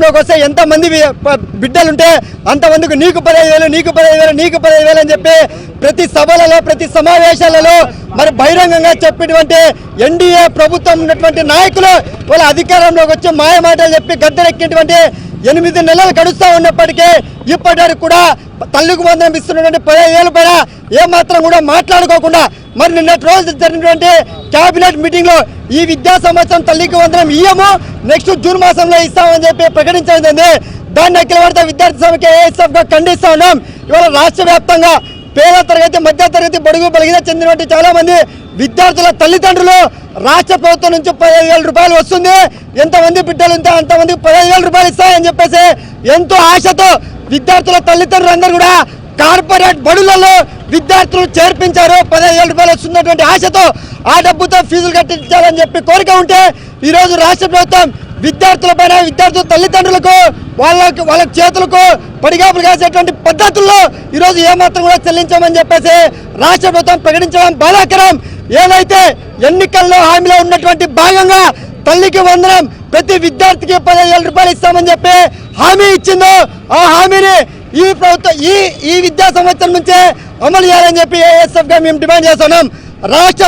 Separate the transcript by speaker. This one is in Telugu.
Speaker 1: అధికారంలోకి వస్తే ఎంతమంది బిడ్డలుంటే అంతమందికి నీకు 15,000 నీకు 15,000 నీకు 15,000 అని చెప్పి ప్రతి సభలలో ప్రతి సమావేశాలలో మరి బహిరంగంగా చెప్పినటువంటి ఎన్డీఏ ప్రభుత్వం ఉన్నటువంటి నాయకులు వాళ్ళ అధికారంలోకి వచ్చి మాయ మాటలు చెప్పి గద్దెనెక్కినటువంటి 8 నెలలు గడుస్తూ ఉన్నప్పటికీ ఇప్పటివరకు కూడా తల్లికి వందనం ఇస్తున్నటువంటి 15,000 పైన ఏమాత్రం కూడా మాట్లాడుకోకుండా మరి నిన్నటి రోజు జరిగినటువంటి క్యాబినెట్ మీటింగ్లో ఈ విద్యా సంవత్సరం తల్లికి వందనం ఇయ్యము నెక్స్ట్ జూన్ మాసంలో ఇస్తామని చెప్పి ప్రకటించడం జరిగింది. దాన్ని అఖిల భారత విద్యార్థి సమైక్య ఏఎస్ఎఫ్గా ఖండిస్తూ ఉన్నాం. ఇవాళ రాష్ట్ర వ్యాప్తంగా పేద తరగతి మధ్య తరగతి బడుగు బలిగిన చెందినటువంటి చాలా మంది విద్యార్థుల తల్లిదండ్రులు రాష్ట్ర ప్రభుత్వం నుంచి 15,000 రూపాయలు వస్తుంది, ఎంతమంది బిడ్డలు ఉంటే అంతమందికి 15,000 రూపాయలు ఇస్తాయని చెప్పేసి ఎంతో ఆశతో విద్యార్థుల తల్లిదండ్రులు అందరూ కూడా కార్పొరేట్ బడులలో విద్యార్థులు చేర్పించారు. 15,000 రూపాయలు వస్తున్నటువంటి ఆశతో ఆ డబ్బుతో ఫీజులు కట్టించాలని చెప్పి కోరిక ఉంటే ఈరోజు రాష్ట్ర ప్రభుత్వం విద్యార్థుల పైన విద్యార్థుల తల్లిదండ్రులకు వాళ్ళ చేతులకు పడిగాపులు కాసేటువంటి పద్ధతుల్లో ఈరోజు ఏమాత్రం కూడా చెల్లించామని చెప్పేసి రాష్ట్ర ప్రభుత్వం ప్రకటించడం బాధాకరం. ఏదైతే ఎన్నికల్లో హామీలో ఉన్నటువంటి భాగంగా తల్లికి వందనం ప్రతి విద్యార్థికి 15,000 రూపాయలు ఇస్తామని చెప్పి హామీ ఇచ్చిందో ఆ హామీని ఈ ప్రభుత్వం ఈ విద్యా సంవత్సరం నుంచే అమలు చేయాలని చెప్పి ఏఎస్ఎఫ్గా మేము డిమాండ్ చేస్తున్నాం. రాష్ట్ర